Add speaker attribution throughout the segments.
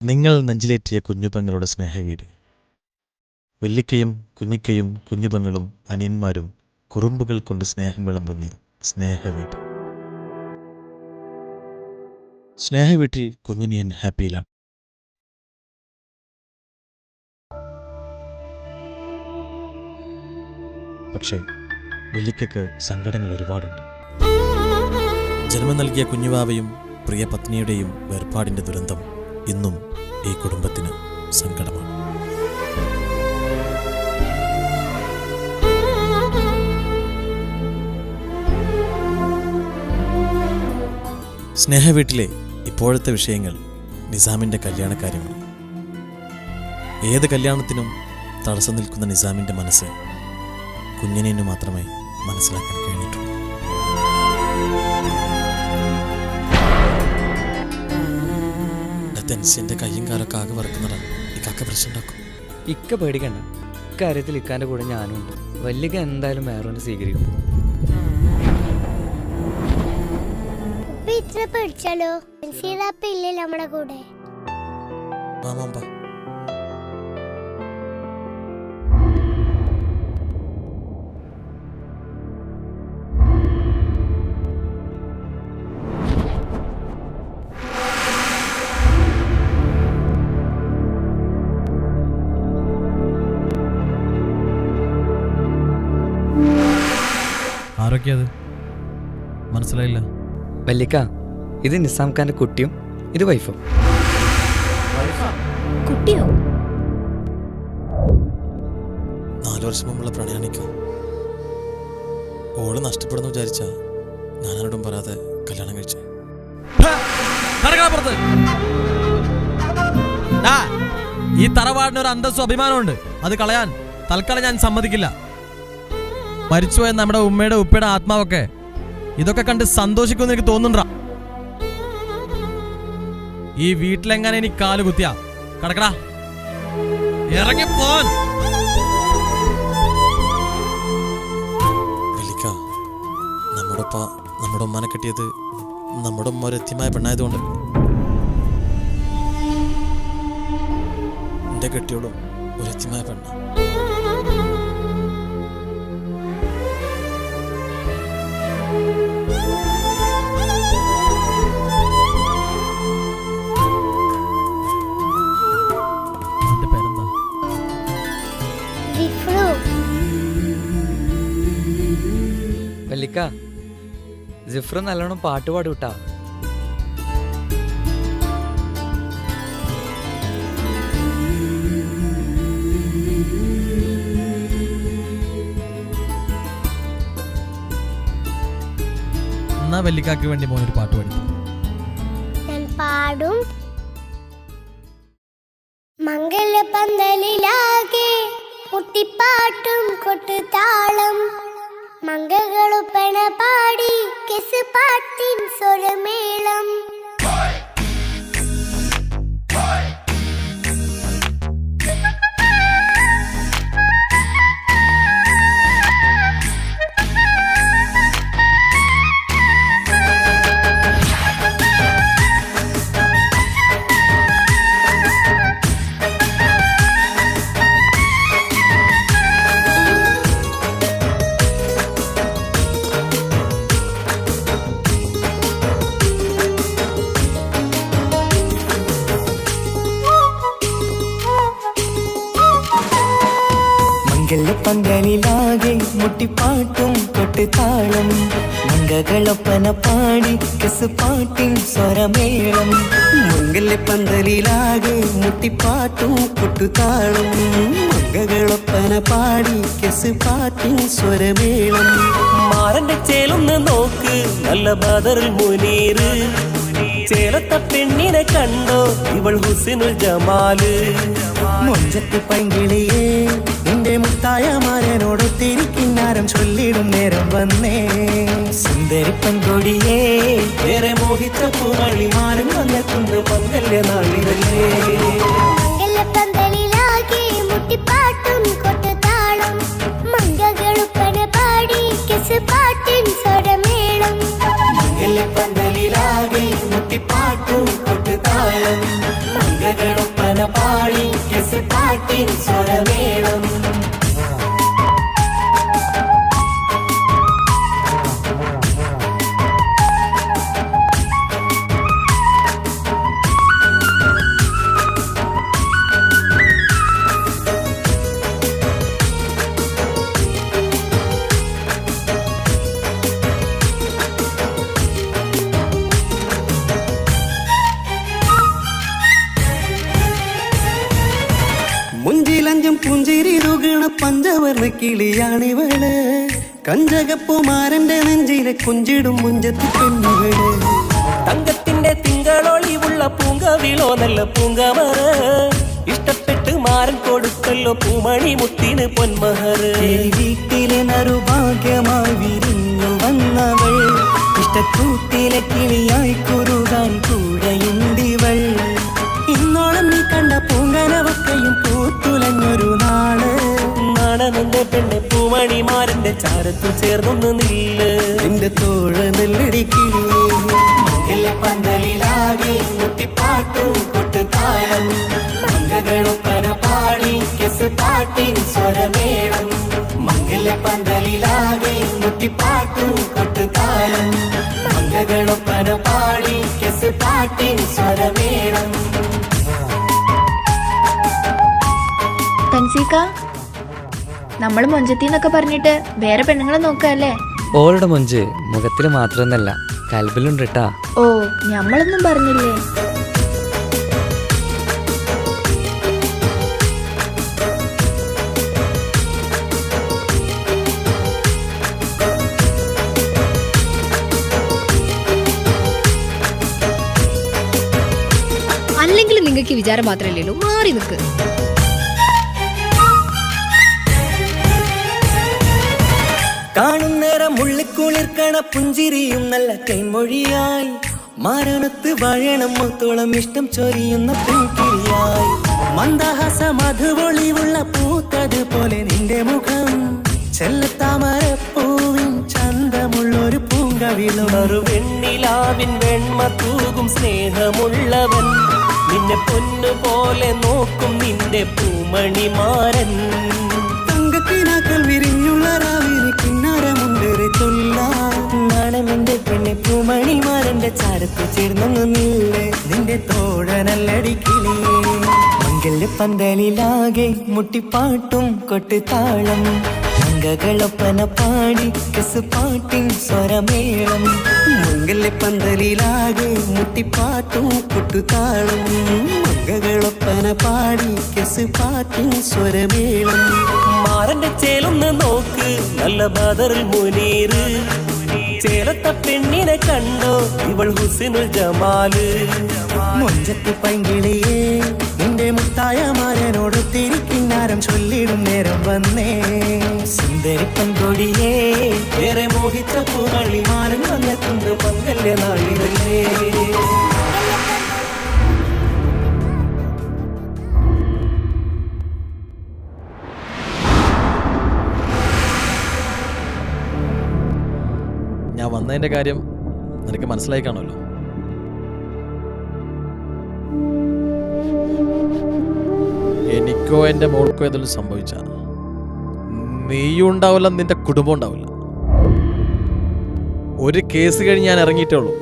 Speaker 1: നിങ്ങൾ നെഞ്ചിലേറ്റിയ കുഞ്ഞുപെങ്ങളുടെ സ്നേഹവീട്. വല്ലിക്കയും കുഞ്ഞിക്കയും കുഞ്ഞുപെങ്ങളും അനിയന്മാരും കുറുമ്പുകൾ കൊണ്ട് സ്നേഹം വിളമ്പുന്ന സ്നേഹവീട്. സ്നേഹവീട്ടിൽ കുഞ്ഞിനിയൻ ഹാപ്പിയിലാണ്. പക്ഷേ വല്ലിക്കയ്ക്ക് സങ്കടങ്ങൾ ഒരുപാടുണ്ട്. ജന്മം നൽകിയ കുഞ്ഞുവാവയും പ്രിയ പത്നിയുടെയും വേർപാടിൻ്റെ ദുരന്തം ഇന്നും ഈ കുടുംബത്തിന് സങ്കടമാണ്. സ്നേഹവീട്ടിലെ ഇപ്പോഴത്തെ വിഷയങ്ങൾ നിസാമിൻ്റെ കല്യാണക്കാര്യമാണ്. ഏത് കല്യാണത്തിനും തടസ്സം നിൽക്കുന്ന നിസാമിൻ്റെ മനസ്സ് കുഞ്ഞിനു മാത്രമേ മനസ്സിലാക്കാൻ കഴിഞ്ഞിട്ടുള്ളൂ. തെൻസിന്റെ കയ്യും കാലൊക്കെ ആകെ വറക്കുന്നതാണ്. ഇക്കാക്ക പ്രശ്നം ഉണ്ടാക്കും.
Speaker 2: ഇക്ക പേടിക്കണ്ട, ഇക്കാര്യത്തിൽ ഇക്കാന്റെ കൂടെ ഞാനും ഉണ്ട്. വല്ലിക്ക എന്തായാലും വേറൊന്ന് സ്വീകരിക്കും.
Speaker 3: പേടിച്ചാലോ? നമ്മുടെ കൂടെ
Speaker 1: ആരൊക്കെയത് മനസ്സിലായില്ല.
Speaker 2: വല്ലിക്ക, ഇത് നിസാം ഖാന്റെ കുട്ടിയും ഇത് വൈഫും.
Speaker 3: കുട്ടിയോ?
Speaker 1: 4 വർഷം മുമ്പുള്ള പ്രണയാണിക്കോ. ഓള് നഷ്ടപ്പെടുന്നു വിചാരിച്ച ഞാനോടും പറയാതെ കല്യാണം കഴിച്ചു.
Speaker 4: ഈ തറവാടിനൊരു അന്തസ്സും അഭിമാനമുണ്ട്. അത് കളയാൻ തൽക്കാലം ഞാൻ സമ്മതിക്കില്ല. മരിച്ചുപോയ നമ്മുടെ ഉമ്മയുടെ ഉപ്പയുടെ ആത്മാവൊക്കെ ഇതൊക്കെ കണ്ട് സന്തോഷിക്കുമെന്ന് എനിക്ക് തോന്നുന്നുണ്ടാ. ഈ വീട്ടിലെങ്ങനെ എനിക്ക് കാല് കുത്തിയാ കടക്കടാ, ഇറങ്ങിപ്പോൻ.
Speaker 1: നമ്മുടെ ഉമ്മാനെ കെട്ടിയത് നമ്മുടെ ഉമ്മ ഒരു എത്തിയമായ പെണ്ണായതുകൊണ്ട് എന്റെ കെട്ടിയോളും ഒരു എത്തിയമായ പെണ്ണ.
Speaker 2: വല്ലിക്ക, ജിഫ്ര നല്ലോണം പാട്ട് പാടൂട്ടാ.
Speaker 4: എന്നാ വല്ലിക്കാക്ക് വേണ്ടി മോനൊരു പാട്ട് പാടി.
Speaker 3: ഞാൻ പാടും. മംഗലപന്തലിലാകെ മുട്ടിപ്പാട്ടും കൊട്ടുതാളം, മംഗളൊപ്പന പാടി കെസ് പാട്ടിൻ സ്വരമേളം.
Speaker 5: പന്തലിലാകെ മുട്ടിപ്പാട്ടും കൊട്ടുതാളം, മംഗളൊപ്പന പാടി കെസ് പാട്ടിൻ സ്വരമേളം. മംഗലപ്പന്തലിലാകെ മുട്ടിപ്പാട്ടും കൊട്ടുതാളം, മംഗളൊപ്പന പാടി കെസ് പാട്ടിൻ സ്വരമേളം. മാറന്റെ ചേലൊന്ന് നോക്ക്, നല്ല ബദറുൽ മുനീറ്. ചേലത്തെ പെണ്ണിനെ കണ്ടോ, ഇവൾ ഹുസ്നുൽ ജമാല്. മൊഞ്ചത്ത് പൈങ്കിളിയേ, നിന്റെ മുത്തായ മാരനോടൊത്തിരിക്കിന്നാരം ചൊല്ലിടും നേരം വന്നേ. സുന്ദരി പെൺകൊടിയേ, വേറെ മോഹിച്ച പൂവളിമാരും വന്നെത്തുന്ന പങ്കല്യ നാളിതല്ലേ.
Speaker 3: മംഗലപന്തലിലാകെ മുട്ടിപ്പാട്ടും കൊട്ടുതാളം, മംഗളൊപ്പന പാടി കെസ് പാട്ടിൻ സ്വരമേളം.
Speaker 5: മംഗലപന്തലിലാകെ മുട്ടിപ്പാട്ടും കൊട്ടുതാളം, മംഗള പാട്ടിൻ സ്വരമേളം. മുഞ്ചിലഞ്ചും പുഞ്ചിരി തുകണ പഞ്ചവർണ്ണ കിളിയാണിവള്. കഞ്ചകപ്പുമാരന്റെ നെഞ്ചിലെ കുഞ്ചിടും മുഞ്ചത്തി പെണ്ണുകള്. തങ്കത്തിന്റെ തിങ്കളൊളിവുള്ള പൂങ്കവിളോ നല്ല പൂങ്കമറ്. ഇഷ്ടപ്പെട്ട് മാരൻ കൊടുക്കല്ലോ പൂമണി മുത്തിന് പൊന്മഹറ്. വീട്ടിലെ നറുഭാഗ്യമായി വിരിഞ്ഞു വന്നവൾ. ഇഷ്ടക്കൂട്ടിലെ കിളിയായി കുറുകാൻ കൂടെയുണ്ടിവൾ. ഇന്നോളം നീ കണ്ട പൂങ്കനവക്കയും പൂത്തുലഞ്ഞൊരു നാള്. നാടനന്റെ പെണ്ണെ പൂമണിമാരന്റെ ചാരത്തു ചേർന്നൊന്ന് നില്ല്. എന്റെ തോഴ നെല്ലടിക്കിളിയെ പന്തലിലാകെ മുട്ടിപ്പാട്ടും കൊട്ടുതാളം. മംഗളൊപ്പന പാടി കെസ് പാട്ടിൻ സ്വരമേളം. മംഗല പന്തലിലാകെ മുട്ടിപ്പാട്ടും കൊട്ടുതാളം. മംഗളൊപ്പന പാടി കെസ് പാട്ടിൻ സ്വരമേളം.
Speaker 6: തൻസീക്ക, നമ്മള് മൊഞ്ചത്തിന്നൊക്കെ പറഞ്ഞിട്ട് വേറെ പെണ്ണുങ്ങളെ നോക്കല്ലേ?
Speaker 2: ഓളുടെ മൊഞ്ച് മുഖത്തിൽ മാത്രമൊന്നല്ല, കൽബിലുണ്ട് കേട്ടാ.
Speaker 6: ഓ, ഞമ്മളൊന്നും പറഞ്ഞില്ലേ?
Speaker 7: അല്ലെങ്കിൽ നിങ്ങൾക്ക് വിചാരം മാത്രമല്ലേ ഉള്ളൂ, മാറി നിൽക്ക്.
Speaker 5: കാണുന്നേരം ഉള്ളിക്കുളിർക്കണ പുഞ്ചിരിയും നല്ല കൈമൊഴിയായി. മാരണത്ത് വാഴണം മുത്തോളം ഇഷ്ടം ചൊരിയുന്ന പൂക്കിളിയായി. മന്ദഹാസ മധുപൊളിവുള്ള പൂത്തത് പോലെ നിന്റെ മുഖം. ചെല്ലത്താമരപ്പൂവിൻ ചന്തമുള്ളൊരു പൂങ്കവിളും. വെണ്ണിലാവിൻ വെണ്മ തൂകും സ്നേഹമുള്ളവൻ. നിന്നെ പൊന്നുപോലെ നോക്കും നിന്റെ പൂമണിമാരൻ. തങ്കക്കിനാക്കൾ വിരിഞ്ഞുള്ള രാവിലെ കിന്നാരമുണ്ടേറെ നാണമെന്റെ പെണ്ണെ പൂമണിമാരന്റെ ചാരത്ത് ചേർന്നൊന്നു നില്ലേ. നിന്റെ തോഴനല്ലടിക്കിളിയേ. മംഗല്യ പന്തലിലാകെ മുട്ടിപ്പാട്ടും കൊട്ടുതാളം. മംഗളൊപ്പന പാടി കെസ് പാട്ടിൻ സ്വരമേളം. മംഗല്യ പന്തലിലാകെ മുട്ടിപ്പാട്ടും കൊട്ടുതാളം. മംഗളൊപ്പന പാടി കെസ് പാട്ടിൻ സ്വരമേളം. മാറന്റെ ചേലൊന്ന് നോക്ക് നല്ല ബദറുൽ മുനീറ്. ചേലത്ത പെണ്ണിനെ കണ്ടോ ഇവൾ ഹുസ്നുൽ ജമാല്. മൊഞ്ചത്തി പൈങ്കിളിയേ നിന്റെ മുത്തായ മാരനോട് തിരിക്കിന്നാരം ചൊല്ലിടും നേരം വന്നേ. സുന്ദരി പങ്കൊടിയേ ഏറെ മോഹിച്ച പൂമണി മാരൻ വന്നെത്തുന്നു മംഗല്യ നാളിലേ.
Speaker 4: ഞാൻ വന്നതിൻ്റെ കാര്യം നിനക്ക് മനസ്സിലായി കാണുമല്ലോ. എനിക്കോ എൻ്റെ മോൾക്കോ ഏതെങ്കിലും സംഭവിച്ച നീയും ഉണ്ടാവില്ല, നിന്റെ കുടുംബം ഉണ്ടാവില്ല. ഒരു കേസ് കഴിഞ്ഞ് ഞാൻ ഇറങ്ങിയിട്ടേ ഉള്ളൂ.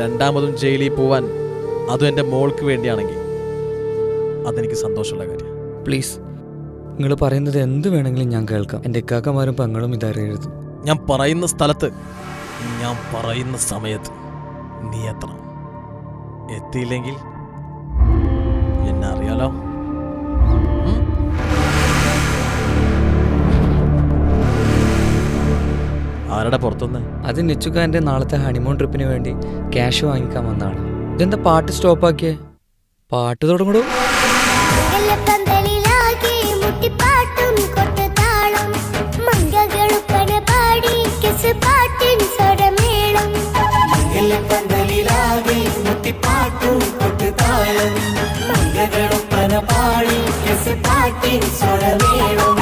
Speaker 4: രണ്ടാമതും ജയിലിൽ പോവാൻ, അതും എൻ്റെ മോൾക്ക് വേണ്ടിയാണെങ്കിൽ അതെനിക്ക് സന്തോഷമുള്ള കാര്യം.
Speaker 2: പ്ലീസ്, നിങ്ങൾ പറയുന്നത് എന്ത് വേണമെങ്കിലും ഞാൻ കേൾക്കാം. എൻ്റെ ഇക്കാക്കമാരും പെങ്ങളും ഇതറിയരുത്.
Speaker 4: ഞാൻ പറയുന്ന സ്ഥലത്ത്, ഞാൻ പറയുന്ന സമയത്ത് നീ എത്തണം. എത്തിയില്ലെങ്കിൽ എന്നെ അറിയാലോ. ആരുടെ പുറത്തുനിന്ന്?
Speaker 2: അത് നിച്ചുക്കാൻ്റെ നാളത്തെ ഹണിമൂൺ ട്രിപ്പിന് വേണ്ടി ക്യാഷ് വാങ്ങിക്കാൻ വന്നതാണ്. ഇതെന്താ പാട്ട് സ്റ്റോപ്പാക്കിയേ? പാട്ട് തുടങ്ങൂ.
Speaker 3: പന്തലിലാകെ മുട്ടിപ്പാട്ടും കൊട്ടുതാളം. മംഗളൊപ്പന പാടി കെസ് പാട്ടിൻ സ്വരമേളം.
Speaker 5: പന്തലിലാകെ മുട്ടിപ്പാട്ടും കൊട്ടുതാളം. മംഗളൊപ്പന പാടി കെസ് പാട്ടിൻ സ്വരമേളം.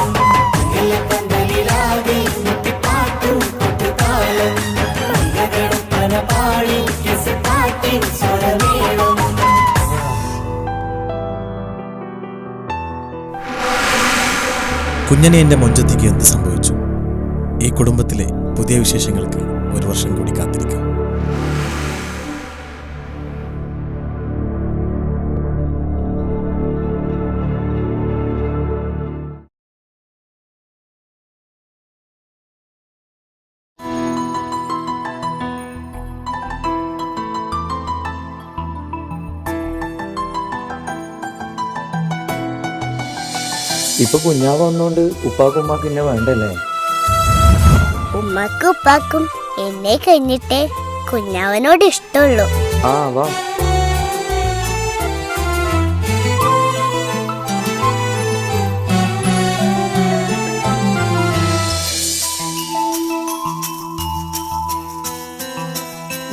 Speaker 5: പന്തലിലാകെ മുട്ടിപ്പാട്ടും കൊട്ടുതാളം. മംഗളൊപ്പന പാടി കെസ് പാട്ടിൻ സ്വരമേളം.
Speaker 1: കുഞ്ഞനിയൻ്റെ മൊഞ്ചത്തിക്ക് എന്ത് സംഭവിച്ചു? ഈ കുടുംബത്തിലെ പുതിയ വിശേഷങ്ങൾക്ക് 1 വർഷം കൂടി കാത്തിരിക്കാം.
Speaker 2: ഇപ്പൊ കുഞ്ഞാവ് വന്നോണ്ട് ഉപ്പാക്കും ഉമ്മാക്കും എന്നെ വേണ്ടല്ലേ?
Speaker 3: ഉമ്മക്കും ഉപ്പാക്കും എന്നെ കഴിഞ്ഞിട്ടേ കുഞ്ഞാവനോട് ഇഷ്ടമുള്ളൂ.
Speaker 2: ആ വാ.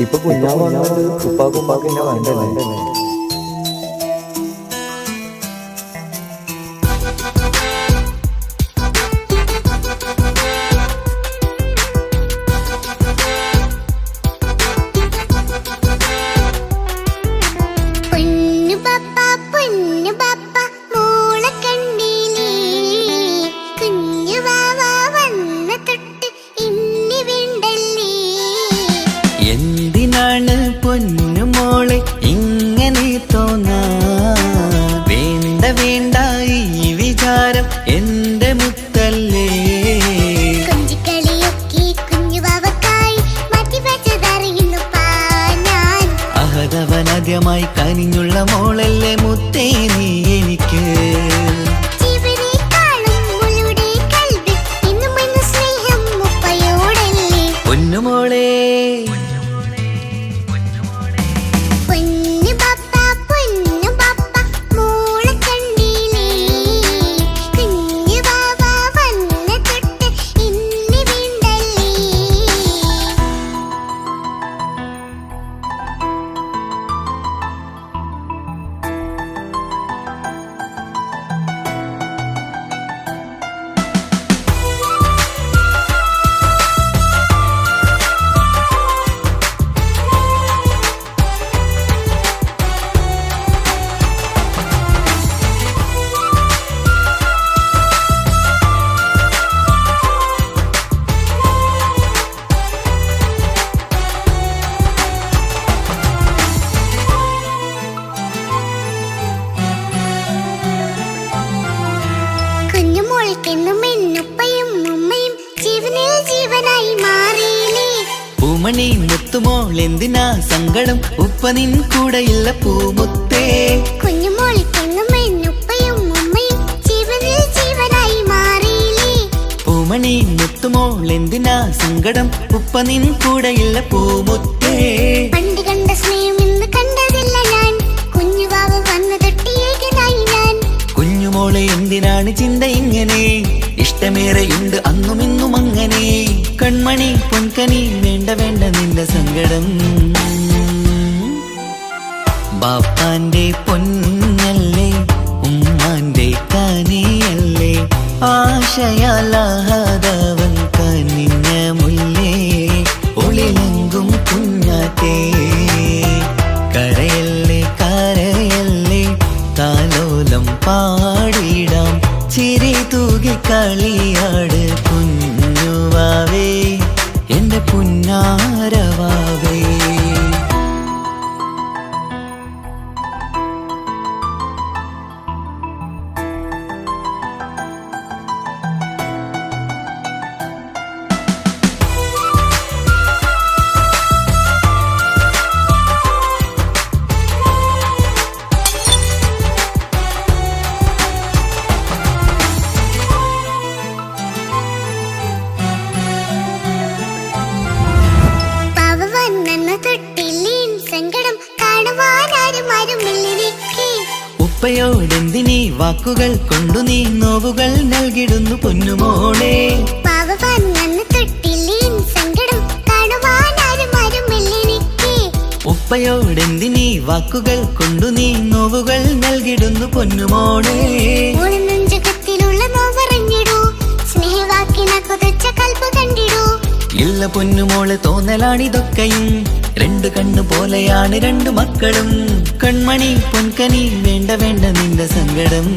Speaker 2: ഇപ്പൊ കുഞ്ഞാവ് വന്നോണ്ട് ഉപ്പാക്കും ഉമ്മാക്കും എന്നെ വേണ്ടല്ലേ?
Speaker 5: എന്തിനാണ് പൊന്നുമോളെ ഇങ്ങനെ തോന്നാ? വേണ്ട വേണ്ട ഈ വിചാരം എന്റെ മുത്തല്ലേ. അഹദവനാദ്യമായി കനിഞ്ഞുള്ള മോളല്ലേ മുത്തേ നീ എനിക്ക്. പൊന്നുമോളെ പൂമണി മുത്തുമോൾ എന്തിനാ സങ്കടം? ഉപ്പ നിൻ കൂടെയില്ല പൂമുത്തേ. പൂമണി മുത്തുമോൾ എന്തിനാ സങ്കടം? ഉപ്പ നിൻ കൂടെയില്ല പൂമുത്തേ.
Speaker 3: പണ്ട് കണ്ട സ്നേഹം ഇന്ന് കണ്ടതില്ല ഞാൻ. കുഞ്ഞുവാവ വന്നു തൊട്ടിയേകനായി ഞാൻ.
Speaker 5: കുഞ്ഞുമോളെ എന്തിനാണ് ചിന്ത ഇങ്ങനെ? ഇഷ്ടമേറെയുണ്ട് അന്നും ഇന്നും അങ്ങനെ. കൺമണി പൊൻകനി വേണ്ട വേണ്ട നിന്റെ സങ്കടം. ബാപ്പാന്റെ പൊന്നല്ലേ ഉമ്മാന്റെ കനിയല്ലേ. ആശയാലാഹദവൻ കനിഞ്ഞ മുല്ലേ. ഒളിലെങ്കും കുഞ്ഞാറ്റേ കരയല്ലേ കരയല്ലേ. താലോലം പാടിടാം ചിരി തൂകി കളിയാട് കുഞ്ഞുവാവേ എന്റെ പുന്നാരവാവേ. ഉപ്പയോടെന്തിനീ വാക്കുകൾ കൊണ്ടു നീ നോവുകൾ നൽകിടുന്നു പൊന്നുമോളെ. ഉപ്പയോടെന്തിനീ വാക്കുകൾ കൊണ്ടു നീ നോവുകൾ നൽകിടുന്നു പൊന്നുമോളെ. ഇല്ല പൊന്നുമോളെ തോന്നലാണിതൊക്കെയും. 2 കണ്ണു പോലെയാണ് 2 മക്കളും. കൺമണി പൊൻകനി വേണ്ട വേണ്ട നിന്റെ സങ്കടം.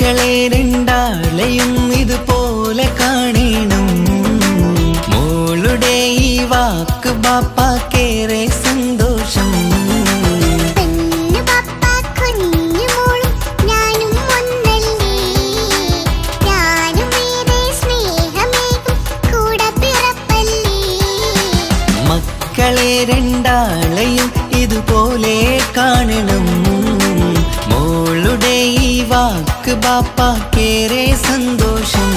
Speaker 5: മക്കളെ രണ്ടാളെയും ഇതുപോലെ കാണണം. മോളുടെ ഈ വാക്ക് ബാപ്പാക്കേറെ സന്തോഷം.
Speaker 3: പെണ്ണു പപ്പ കുഞ്ഞു മോളും ഞാനും ഒന്നല്ലേ, ഞാനും ഏറെ സ്നേഹമേകും കൂടെ പിറപ്പല്ലേ.
Speaker 5: മക്കളെ രണ്ടാളെയും ഇതുപോലെ കാണണം. മോളുടെ ഈ വാക്ക് ബാപ്പാക്കേറെ സന്തോഷം.